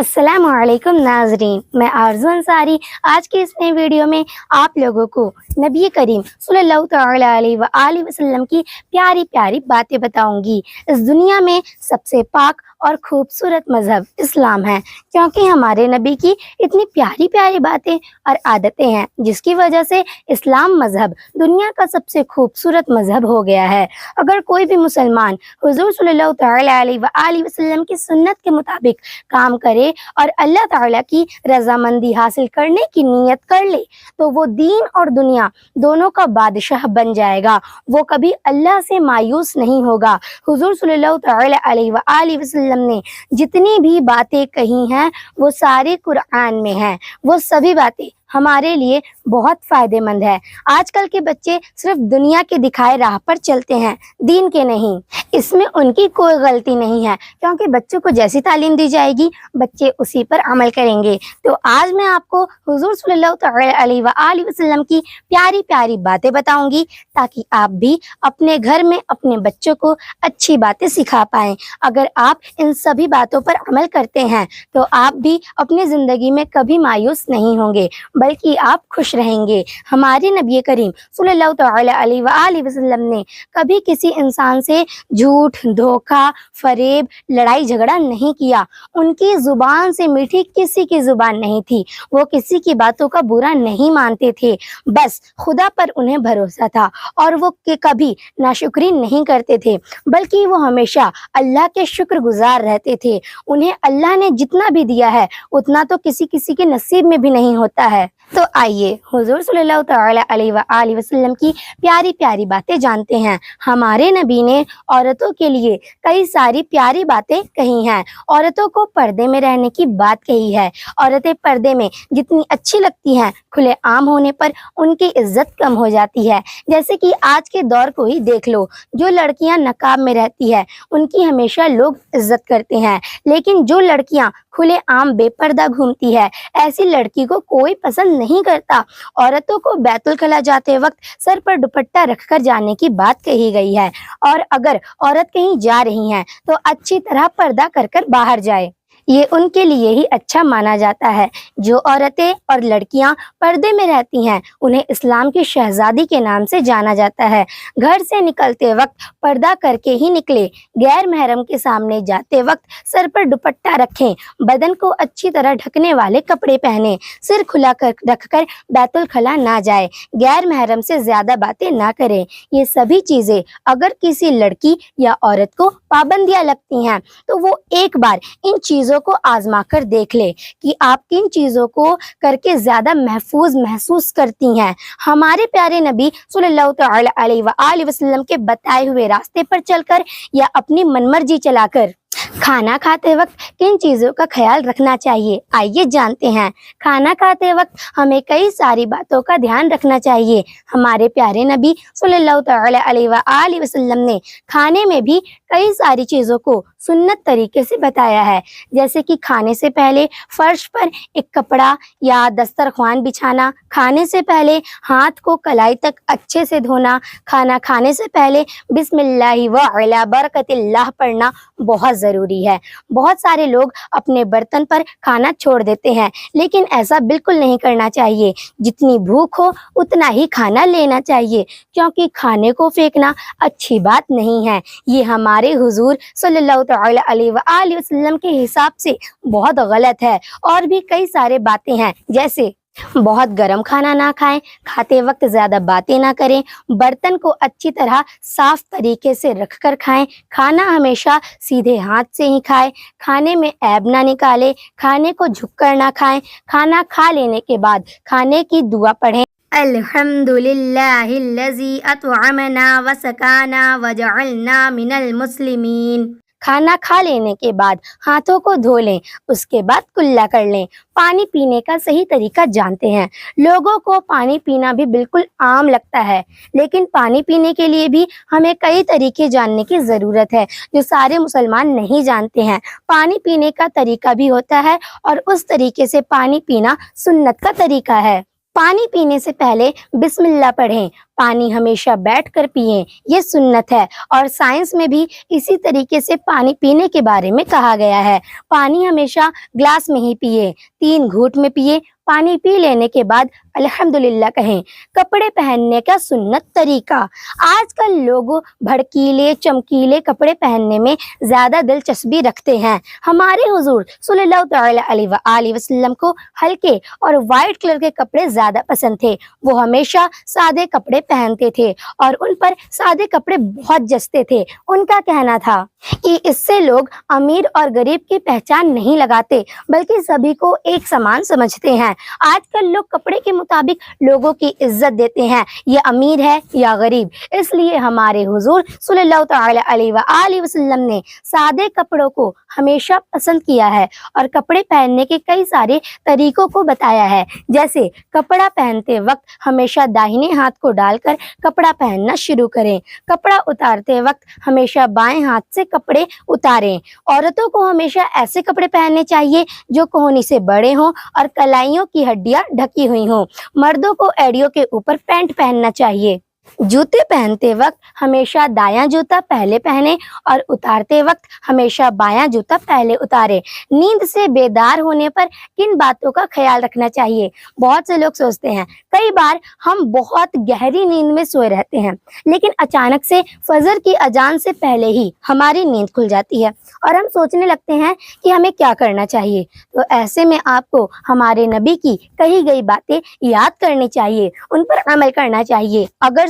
अस्सलाम वालेकुम नाजरीन, मैं आरज़ू अंसारी आज की इस नई वीडियो में आप लोगों को नबी करीम सल्लल्लाहु तआला अलैहि वसल्लम की प्यारी प्यारी बातें बताऊंगी। इस दुनिया में सबसे पाक और खूबसूरत मज़हब इस्लाम है, क्योंकि हमारे नबी की इतनी प्यारी प्यारी बातें और आदतें हैं, जिसकी वजह से इस्लाम मज़हब दुनिया का सबसे खूबसूरत मज़हब हो गया है। अगर कोई भी मुसलमान हुज़ूर सल्लल्लाहु तआला अलैहि वसल्लम की सुन्नत के मुताबिक काम करे और अल्लाह ताला की रजामंदी हासिल करने की नीयत कर ले, तो वो दीन और दुनिया दोनों का बादशाह बन जाएगा। वो कभी अल्लाह से मायूस नहीं होगा। हुजूर सल्लल्लाहु तआला अलैहि वसल्लम ने जितनी भी बातें कही हैं वो सारे कुरान में हैं। वो सभी बातें हमारे लिए बहुत फ़ायदेमंद है। आजकल के बच्चे सिर्फ दुनिया के दिखाए राह पर चलते हैं, दीन के नहीं। इसमें उनकी कोई गलती नहीं है, क्योंकि बच्चों को जैसी तालीम दी जाएगी बच्चे उसी पर अमल करेंगे। तो आज मैं आपको हुजूर सल्लल्लाहु अलैहि वसल्लम की प्यारी प्यारी बातें बताऊंगी, ताकि आप भी अपने घर में अपने बच्चों को अच्छी बातें सिखा पाएं। अगर आप इन सभी बातों पर अमल करते हैं तो आप भी अपनी ज़िंदगी में कभी मायूस नहीं होंगे, बल्कि आप खुश रहेंगे। हमारे नबी करीम सल्लल्लाहु अलैहि वसल्लम ने कभी किसी इंसान से झूठ, धोखा, फरेब, लड़ाई झगड़ा नहीं किया। उनकी जुबान से मीठी किसी की जुबान नहीं थी। वो किसी की बातों का बुरा नहीं मानते थे, बस खुदा पर उन्हें भरोसा था। और वो कभी नाशुक्री नहीं करते थे, बल्कि वो हमेशा अल्लाह के शुक्रगुजार रहते थे। उन्हें अल्लाह ने जितना भी दिया है उतना तो किसी किसी के नसीब में भी नहीं होता है। तो आइए हुजूर सल्लल्लाहु तआला अलैहि वसल्लम की प्यारी प्यारी बातें जानते हैं। हमारे नबी ने औरतों के लिए कई सारी प्यारी बातें कही हैं। औरतों को पर्दे में रहने की बात कही है। औरतें पर्दे में जितनी अच्छी लगती हैं, खुले आम होने पर उनकी इज्जत कम हो जाती है। जैसे कि आज के दौर को ही देख लो, जो लड़कियां नकाब में रहती है उनकी हमेशा लोग इज्जत करते हैं, लेकिन जो लड़कियां खुले आम बेपर्दा घूमती है, ऐसी लड़की को कोई पसंद नहीं करता। औरतों को बैतुल खला जाते वक्त सर पर दुपट्टा रखकर जाने की बात कही गई है, और अगर औरत कहीं जा रही हैं तो अच्छी तरह पर्दा कर कर बाहर जाए। ये उनके लिए ही अच्छा माना जाता है। जो औरतें और लड़कियां पर्दे में रहती हैं उन्हें इस्लाम की शहजादी के नाम से जाना जाता है। घर से निकलते वक्त पर्दा करके ही निकले। गैर महरम के सामने जाते वक्त सर पर दुपट्टा रखें। बदन को अच्छी तरह ढकने वाले कपड़े पहने। सिर खुला कर रखकर बैतुल खला ना जाए। गैर महरम से ज्यादा बातें ना करें। ये सभी चीजें अगर किसी लड़की या औरत को पाबंदियां लगती हैं तो वो एक बार इन चीजों को आजमा कर देख ले कि आप किन चीजों को करके ज्यादा महफूज महसूस करती हैं। हमारे प्यारे नबी सल्लल्लाहु अलैहि वसल्लम के बताए हुए रास्ते पर चलकर या अपनी मनमर्जी चलाकर खाना खाते वक्त किन चीज़ों का ख्याल रखना चाहिए, आइए जानते हैं। खाना खाते वक्त हमें कई सारी बातों का ध्यान रखना चाहिए। हमारे प्यारे नबी सल्लल्लाहु अलैहि वसल्लम ने खाने में भी कई सारी चीज़ों को सुन्नत तरीके से बताया है, जैसे कि खाने से पहले फर्श पर एक कपड़ा या दस्तरख्वान बिछाना, खाने से पहले हाथ को कलाई तक अच्छे से धोना, खाना खाने से पहले बिस्मिल्लाहि व अला बरकतिल्लाह पढ़ना बहुत ज़रूरी है। बहुत सारे लोग अपने बर्तन पर खाना छोड़ देते हैं, लेकिन ऐसा बिल्कुल नहीं करना चाहिए। जितनी भूख हो उतना ही खाना लेना चाहिए, क्योंकि खाने को फेंकना अच्छी बात नहीं है। ये हमारे हुजूर सल्लल्लाहु अलैहि वसल्लम के हिसाब से बहुत गलत है। और भी कई सारे बातें हैं, जैसे बहुत गर्म खाना ना खाएं, खाते वक्त ज़्यादा बातें ना करें, बर्तन को अच्छी तरह साफ तरीके से रखकर खाएं, खाना हमेशा सीधे हाथ से ही खाएं, खाने में ऐब ना निकालें, खाने को झुककर ना खाएं, खाना खा लेने के बाद खाने की दुआ पढ़ें। अल्हम्दुलिल्लाहिल्लज़ी अतअमना व सकाना व जअलना मिनल मुस्लिमीन। खाना खा लेने के बाद हाथों को धो लें, उसके बाद कुल्ला कर लें। पानी पीने का सही तरीका जानते हैं। लोगों को पानी पीना भी बिल्कुल आम लगता है, लेकिन पानी पीने के लिए भी हमें कई तरीके जानने की ज़रूरत है, जो सारे मुसलमान नहीं जानते हैं। पानी पीने का तरीका भी होता है, और उस तरीके से पानी पीना सुन्नत का तरीका है। पानी पीने से पहले बिस्मिल्लाह पढ़ें। पानी हमेशा बैठकर पिएं, ये सुन्नत है और साइंस में भी इसी तरीके से पानी पीने के बारे में कहा गया है। पानी हमेशा ग्लास में ही पिए, 3 घूंट में पिए। पानी पी लेने के बाद अल्हम्दुलिल्लाह कहें। कपड़े पहनने का सुन्नत तरीका। आजकल लोग भड़कीले चमकीले कपड़े पहनने में ज़्यादा दिलचस्पी रखते हैं। हमारे हुजूर सल्लल्लाहु अलैहि वसल्लम को हल्के और वाइट कलर के कपड़े ज़्यादा पसंद थे। वो हमेशा सादे कपड़े पहनते थे और उन पर सादे कपड़े बहुत जचते थे। उनका कहना था कि इससे लोग अमीर और गरीब की पहचान नहीं लगाते, बल्कि सभी को एक समान समझते हैं। आजकल लोग कपड़े के मुताबिक लोगों की इज्जत देते हैं, ये अमीर है या गरीब। इसलिए हमारे हुजूर सल्लल्लाहु अलैहि वसल्लम ने सादे कपड़ों को हमेशा पसंद किया है और कपड़े पहनने के कई सारे तरीकों को बताया है। जैसे कपड़ा पहनते वक्त हमेशा दाहिने हाथ को डालकर कपड़ा पहनना शुरू करें। कपड़ा उतारते वक्त हमेशा बाएं हाथ से कपड़े उतारें। औरतों को हमेशा ऐसे कपड़े पहनने चाहिए जो कोहनी से बड़े हों और कलाइयों की हड्डियां ढकी हुई हों। मर्दों को एड़ियों के ऊपर पैंट पहनना चाहिए। जूते पहनते वक्त हमेशा दायां जूता पहले पहने और उतारते वक्त हमेशा बायां जूता पहले उतारे। नींद से बेदार होने पर किन बातों का ख्याल रखना चाहिए? बहुत से लोग सोचते हैं, कई बार हम बहुत गहरी नींद में सोए रहते हैं, लेकिन अचानक से फजर की अजान से पहले ही हमारी नींद खुल जाती है और हम सोचने लगते हैं कि हमें क्या करना चाहिए। तो ऐसे में आपको हमारे नबी की कही गई बातें याद करनी चाहिए, उन पर अमल करना चाहिए। अगर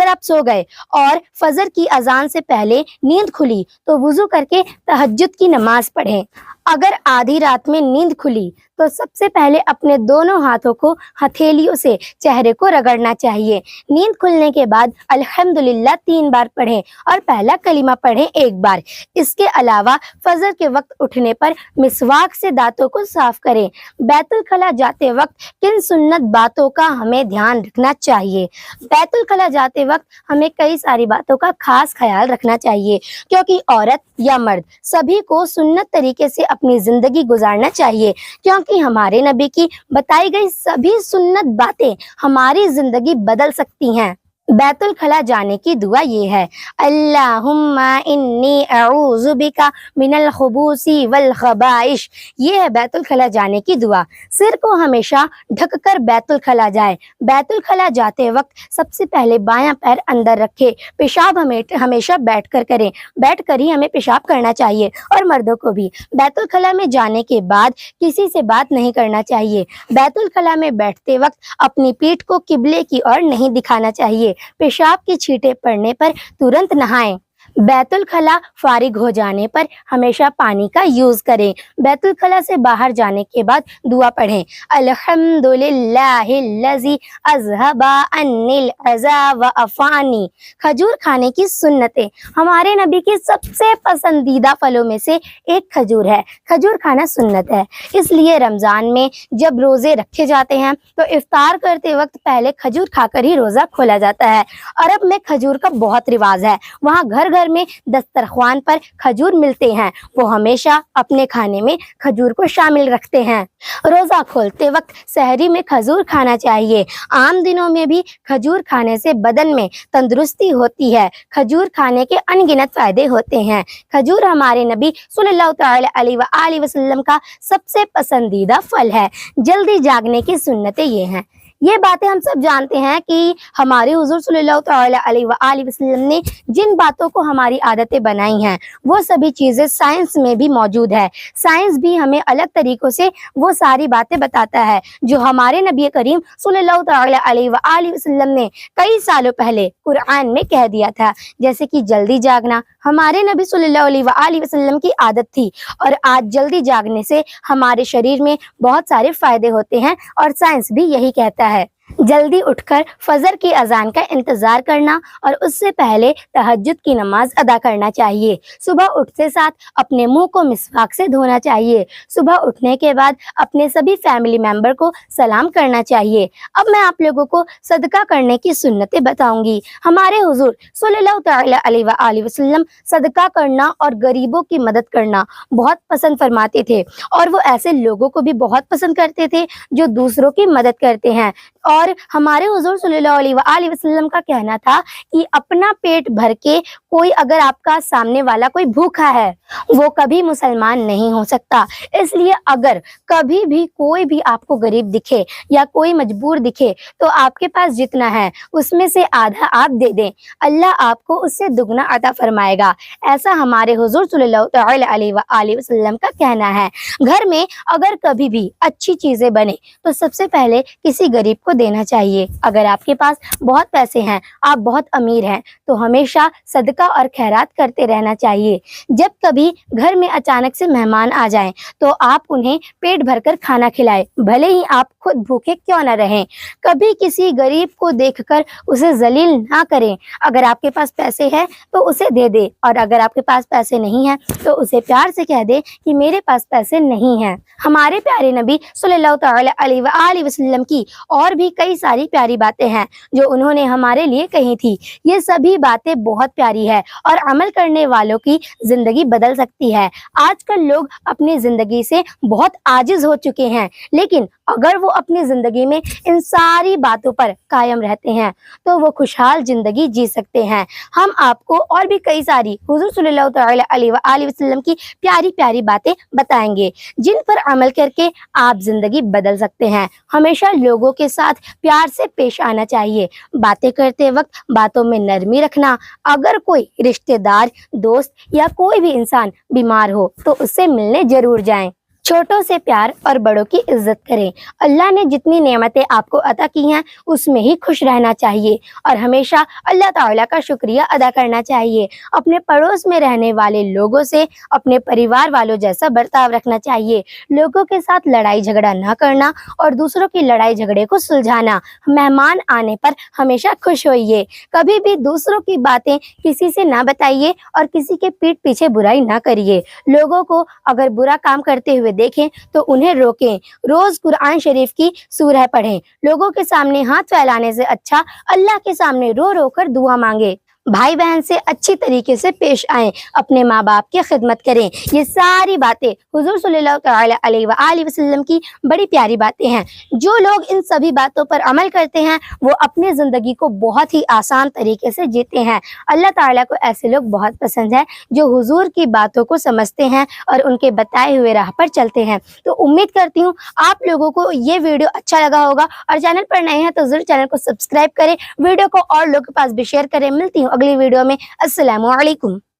आप सो गए और फजर की अजान से पहले नींद खुली तो वुजू करके तहज्जुद की नमाज पढ़ें। अगर आधी रात में नींद खुली तो सबसे पहले अपने दोनों हाथों को हथेलियों से चेहरे को रगड़ना चाहिए। नींद खुलने के बाद अल्हम्दुलिल्लाह 3 बार पढ़ें और पहला कलीमा पढ़ें 1 बार। इसके अलावा फजर के वक्त उठने पर मिसवाक से दांतों को साफ करें। बैतुल खला जाते वक्त किन सुन्नत बातों का हमें ध्यान रखना चाहिए? बैतुल खला जाते वक्त हमें कई सारी बातों का खास ख्याल रखना चाहिए, क्योंकि औरत या मर्द सभी को सुन्नत तरीके से अपनी जिंदगी गुजारना चाहिए, क्योंकि हमारे नबी की बताई गई सभी सुन्नत बातें हमारी जिंदगी बदल सकती हैं। बैतुल खला जाने की दुआ ये है, अल्लाहुम्मा इन्नी अऊज़ु बिका मिनल खुबूसी वल खबाइश। ये है बैतुल खला जाने की दुआ। सिर को हमेशा ढककर बैतुल खला जाए। बैतुल खला जाते वक्त सबसे पहले बायां पैर अंदर रखे। पेशाब हमेशा बैठकर करें, बैठकर ही हमें पेशाब करना चाहिए। और मर्दों को भी बैतुल खला में जाने के बाद किसी से बात नहीं करना चाहिए। बैतुल खला में बैठते वक्त अपनी पीठ को किबले की ओर नहीं दिखाना चाहिए। पेशाब की छींटे पड़ने पर तुरंत नहाएं। बैतुल खला फारिग हो जाने पर हमेशा पानी का यूज करें। बैतुल खला से बाहर जाने के बाद दुआ पढ़ें, अल्हम्दुलिल्लाहिल्लज़ी अज़हबा अन्निल अज़ा व अफ़ानी। खजूर खाने की सुन्नतें। हमारे नबी की सबसे पसंदीदा फलों में से एक खजूर है। खजूर खाना सुन्नत है, इसलिए रमज़ान में जब रोज़े रखे जाते हैं तो इफ्तार करते वक्त पहले खजूर खाकर ही रोज़ा खोला जाता है। अरब में खजूर का बहुत रिवाज है। वहाँ घर घर में दस्तरख्वान पर खजूर मिलते हैं। वो हमेशा अपने खाने में खजूर को शामिल रखते हैं। रोजा खोलते वक्त सहरी में खजूर खाना चाहिए। आम दिनों में भी खजूर खाने से बदन में तंदुरुस्ती होती है। खजूर खाने के अनगिनत फायदे होते हैं। खजूर हमारे नबी सल्लल्लाहु अलैहि वसल्लम का सबसे पसंदीदा फल है। जल्दी जागने की सुन्नतें ये हैं। ये बातें हम सब जानते हैं कि हमारे हुजूर सल्लल्लाहु अलैहि वसल्लम ने जिन बातों को हमारी आदतें बनाई हैं वो सभी चीज़ें साइंस में भी मौजूद है। साइंस भी हमें अलग तरीक़ों से वो सारी बातें बताता है जो हमारे नबी करीम सल्लल्लाहु अलैहि वसल्लम ने कई सालों पहले कुरान में कह दिया था। जैसे कि जल्दी जागना हमारे नबी सल्लल्लाहु अलैहि वसल्लम की आदत थी और आज जल्दी जागने से हमारे शरीर में बहुत सारे फ़ायदे होते हैं और साइंस भी यही कहता है। जल्दी उठकर फजर की अजान का इंतजार करना और उससे पहले तहज्जुद की नमाज अदा करना चाहिए। सुबह उठते साथ अपने मुंह को मिसवाक से धोना चाहिए। सुबह उठने के बाद अपने सभी फैमिली मेंबर को सलाम करना चाहिए। अब मैं आप लोगों को सदका करने की सुन्नतें बताऊंगी। हमारे हुजूर सल्लल्लाहु तआला अलैहि वसल्लम सदका करना और गरीबों की मदद करना बहुत पसंद फरमाते थे, और वो ऐसे लोगों को भी बहुत पसंद करते थे जो दूसरों की मदद करते हैं। और हमारे हुजूर सल्लल्लाहु अलैहि वसल्लम का कहना था कि अपना पेट भर के कोई अगर आपका सामने वाला कोई भूखा है, वो कभी मुसलमान नहीं हो सकता। इसलिए अगर कभी भी कोई भी आपको गरीब दिखे या कोई मजबूर दिखे, तो आपके पास जितना है उसमें से आधा आप दे दें, अल्लाह आपको उससे दुगना अता फरमाएगा। ऐसा हमारे हुजूर सल्लल्लाहु अलैहि वसल्लम का कहना है। घर में अगर कभी भी अच्छी चीजें बने तो सबसे पहले किसी गरीब को देना चाहिए। अगर आपके पास बहुत पैसे हैं, आप बहुत अमीर हैं, तो हमेशा सदका और खैरात करते रहना चाहिए। जब कभी घर में अचानक से मेहमान आ जाएं, तो आप उन्हें पेट भरकर खाना खिलाएं, भले ही आप खुद भूखे क्यों न रहें। कभी किसी गरीब को देखकर उसे जलील ना करें। अगर आपके पास पैसे हैं तो उसे दे दे, और अगर आपके पास पैसे नहीं हैं तो उसे प्यार से कह दे कि मेरे पास पैसे नहीं हैं। हमारे प्यारे नबी सल्लल्लाहु तआला अलैहि वसल्लम की और भी कई सारी प्यारी बातें हैं जो उन्होंने हमारे लिए कही थी। ये सभी बातें बहुत प्यारी है और अमल करने वालों की जिंदगी बदल सकती है। आजकल लोग अपनी जिंदगी से बहुत आजिज हो चुके हैं, लेकिन अगर वो अपनी जिंदगी में इन सारी बातों पर कायम रहते हैं तो वो खुशहाल जिंदगी जी सकते हैं। हम आपको और भी कई सारी हुजूर सल्लल्लाहु तआला अलैहि वसल्लम की प्यारी प्यारी बातें बताएंगे, जिन पर अमल करके आप जिंदगी बदल सकते हैं। हमेशा लोगों के साथ प्यार से पेश आना चाहिए। बातें करते वक्त बातों में नरमी रखना। अगर कोई रिश्तेदार, दोस्त या कोई भी इंसान बीमार हो तो उससे मिलने जरूर जाएं। छोटों से प्यार और बड़ों की इज्जत करें। अल्लाह ने जितनी नेमतें आपको अता की हैं उसमें ही खुश रहना चाहिए और हमेशा अल्लाह ताला का शुक्रिया अदा करना चाहिए। अपने पड़ोस में रहने वाले लोगों से अपने परिवार वालों जैसा बर्ताव रखना चाहिए। लोगों के साथ लड़ाई झगड़ा ना करना और दूसरों की लड़ाई झगड़े को सुलझाना। मेहमान आने पर हमेशा खुश होइए। कभी भी दूसरों की बातें किसी से ना बताइए और किसी के पीठ पीछे बुराई ना करिए। लोगों को अगर बुरा काम करते हुए देखें तो उन्हें रोकें। रोज कुरान शरीफ की सूरह पढ़ें। लोगों के सामने हाथ फैलाने से अच्छा अल्लाह के सामने रो रो कर दुआ मांगे। भाई बहन से अच्छी तरीके से पेश आएं। अपने माँ बाप की खिदमत करें। ये सारी बातें हुजूर सल्लल्लाहु तआला अलैहि वसल्लम की बड़ी प्यारी बातें हैं। जो लोग इन सभी बातों पर अमल करते हैं वो अपनी ज़िंदगी को बहुत ही आसान तरीके से जीते हैं। अल्लाह ताला को ऐसे लोग बहुत पसंद है जो हुजूर की बातों को समझते हैं और उनके बताए हुए राह पर चलते हैं। तो उम्मीद करती हूँ आप लोगों को ये वीडियो अच्छा लगा होगा, और चैनल पर नए हैं तो जरूर चैनल को सब्सक्राइब करें, वीडियो को और लोगों के पास भी शेयर करें। मिलती हूँ अगली वीडियो में। अस्सलामु अलैकुम।